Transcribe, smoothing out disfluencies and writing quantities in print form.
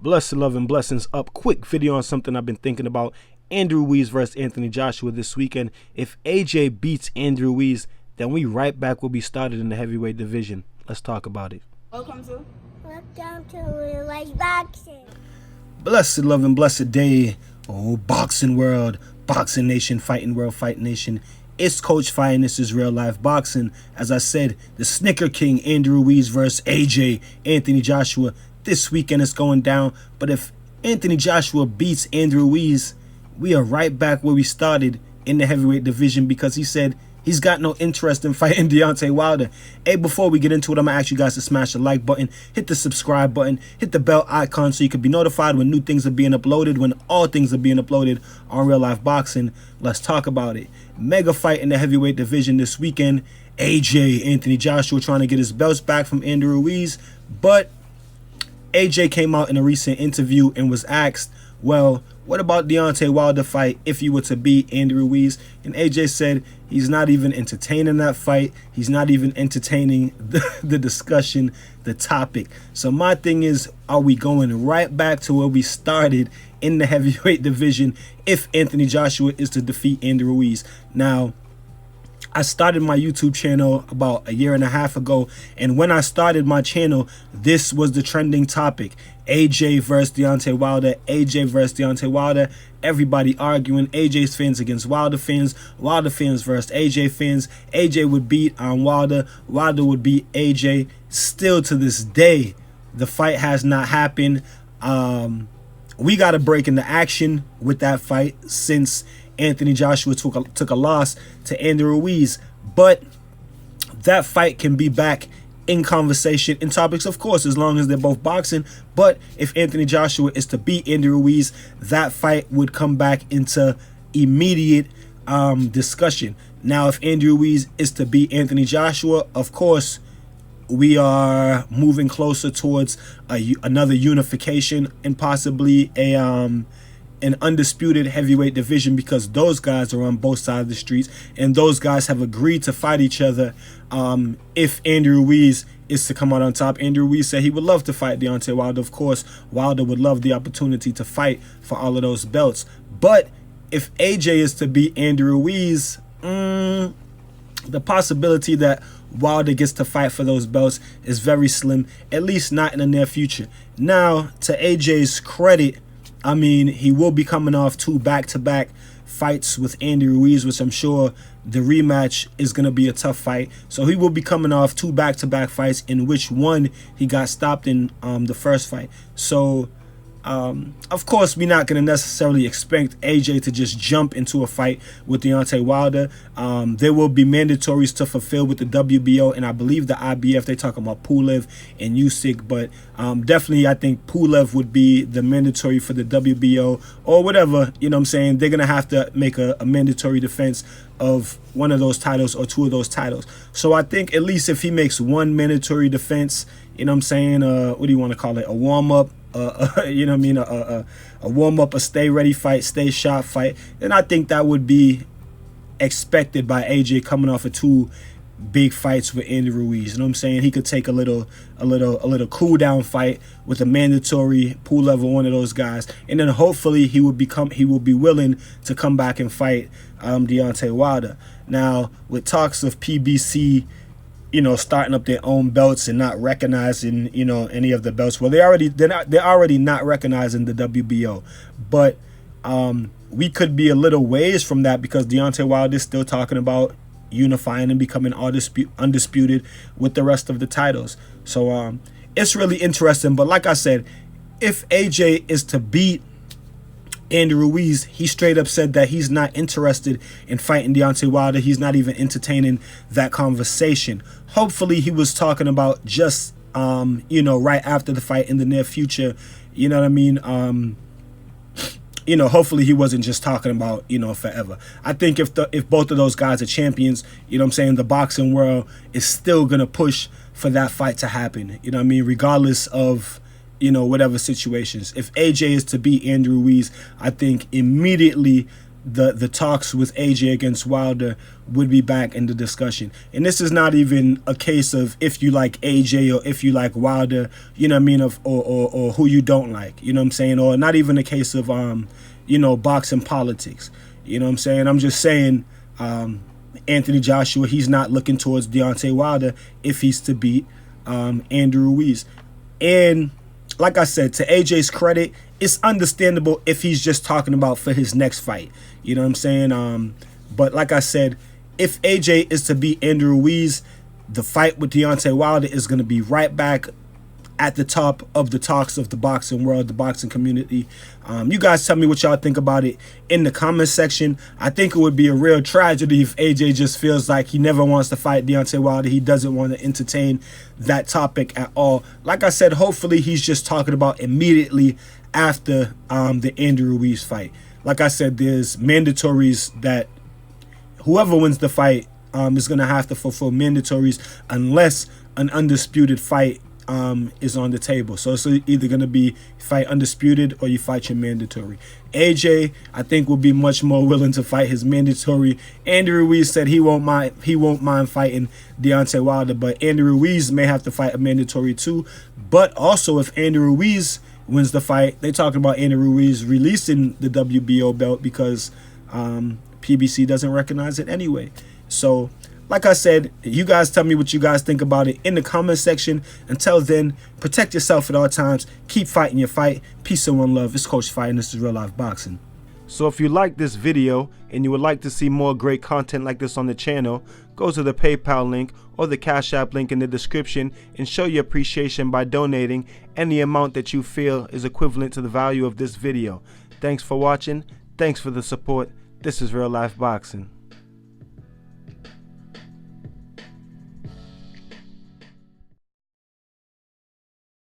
Blessed love and blessings up. Quick video on something I've been thinking about. Andrew Ruiz versus Anthony Joshua this weekend. If AJ beats Andrew Ruiz, then we right back will be started in the heavyweight division. Let's talk about it. Welcome to Rematch Boxing. Blessed love and blessed day. Oh, boxing world, boxing nation, fighting world, fight nation. It's Coach Fire and this is real life boxing. As I said, the Snicker King Andrew Ruiz versus AJ Anthony Joshua. This weekend is going down, but if Anthony Joshua beats Andrew Ruiz, we are right back where we started in the heavyweight division because he said he's got no interest in fighting Deontay Wilder. Hey, before we get into it, I'm gonna ask you guys to smash the like button, hit the subscribe button, hit the bell icon so you can be notified when new things are being uploaded, when all things are being uploaded on Real Life Boxing. Let's talk about it. Mega fight in the heavyweight division this weekend. AJ Anthony Joshua trying to get his belts back from Andrew Ruiz, but AJ came out in a recent interview and was asked, well, what about Deontay Wilder fight if he were to beat Andrew Ruiz? And AJ said he's not even entertaining that fight. He's not even entertaining the discussion, the topic. So my thing is, are we going right back to where we started in the heavyweight division if Anthony Joshua is to defeat Andrew Ruiz? Now, I started my YouTube channel about a year and a half ago, and when I started my channel, this was the trending topic. AJ versus Deontay Wilder, AJ versus Deontay Wilder, everybody arguing, AJ's fans against Wilder fans versus AJ fans. AJ would beat Wilder, Wilder would beat AJ. Still to this day, the fight has not happened. We got a break in the action with that fight since Anthony Joshua took a loss to Andrew Ruiz, but that fight can be back in conversation, in topics, of course, as long as they're both boxing. But if Anthony Joshua is to beat Andrew Ruiz, that fight would come back into immediate discussion. Now, if Andrew Ruiz is to beat Anthony Joshua, of course, we are moving closer towards another unification and possibly an undisputed heavyweight division, because those guys are on both sides of the streets and those guys have agreed to fight each other. If Andrew Ruiz is to come out on top, Andrew Ruiz said he would love to fight Deontay Wilder. Of course, Wilder would love the opportunity to fight for all of those belts. But if AJ is to beat Andrew Ruiz, the possibility that Wilder gets to fight for those belts is very slim, at least not in the near future. Now, to AJ's credit, I mean, he will be coming off two back-to-back fights with Andrew Ruiz, which I'm sure the rematch is going to be a tough fight. So he will be coming off two back-to-back fights, in which one he got stopped in the first fight. So, of course, we're not going to necessarily expect AJ to just jump into a fight with Deontay Wilder. There will be mandatories to fulfill with the WBO, and I believe the IBF. They're talking about Pulev and Usyk, but definitely I think Pulev would be the mandatory for the WBO or whatever. You know what I'm saying? They're going to have to make a mandatory defense of one of those titles or two of those titles. So I think at least if he makes one mandatory defense, you know what I'm saying, what do you want to call it, a warm-up, you know what I mean, a warm-up, a stay-ready fight, stay-sharp fight, then I think that would be expected by AJ coming off of two big fights with Andrew Ruiz. You know what I'm saying? He could take a little cool-down fight with a mandatory pool level, one of those guys, and then hopefully he will be willing to come back and fight Deontay Wilder. Now, with talks of PBC, you know, starting up their own belts and not recognizing, you know, any of the belts. Well, they're already not recognizing the WBO, but we could be a little ways from that because Deontay Wilder is still talking about unifying and becoming undisputed with the rest of the titles. So it's really interesting. But like I said, if AJ is to beat Andrew Ruiz, he straight up said that he's not interested in fighting Deontay Wilder. He's not even entertaining that conversation. Hopefully he was talking about just you know, right after the fight in the near future. You know what I mean? You know, hopefully he wasn't just talking about, you know, forever. I think if both of those guys are champions, you know what I'm saying, the boxing world is still gonna push for that fight to happen. You know what I mean? Regardless of, you know, whatever situations. If AJ is to beat Andrew Ruiz, I think immediately the talks with AJ against Wilder would be back in the discussion. And this is not even a case of if you like AJ or if you like Wilder, you know what I mean, or who you don't like, you know what I'm saying, or not even a case of boxing politics, you know what I'm saying. I'm just saying Anthony Joshua, he's not looking towards Deontay Wilder if he's to beat Andrew Ruiz. And like I said, to AJ's credit, it's understandable if he's just talking about for his next fight. You know what I'm saying? But like I said, if AJ is to beat Andrew Ruiz, the fight with Deontay Wilder is going to be right back at the top of the talks of the boxing world, the boxing community. You guys tell me what y'all think about it in the comment section. I think it would be a real tragedy if AJ just feels like he never wants to fight Deontay Wilder. He doesn't want to entertain that topic at all. Like I said, hopefully he's just talking about immediately after the Andrew Ruiz fight. Like I said, there's mandatories that whoever wins the fight is going to have to fulfill mandatories unless an undisputed fight is on the table. So it's either going to be fight undisputed or you fight your mandatory. AJ, I think, will be much more willing to fight his mandatory. Andrew Ruiz said he won't mind fighting Deontay Wilder, but Andrew Ruiz may have to fight a mandatory too. But also, if Andrew Ruiz wins the fight, they're talking about Andrew Ruiz releasing the WBO belt because PBC doesn't recognize it anyway. So like I said, you guys tell me what you guys think about it in the comment section. Until then, protect yourself at all times. Keep fighting your fight. Peace and one love. It's Coach Fight, and this is Real Life Boxing. So if you like this video and you would like to see more great content like this on the channel, go to the PayPal link or the Cash App link in the description and show your appreciation by donating any amount that you feel is equivalent to the value of this video. Thanks for watching. Thanks for the support. This is Real Life Boxing.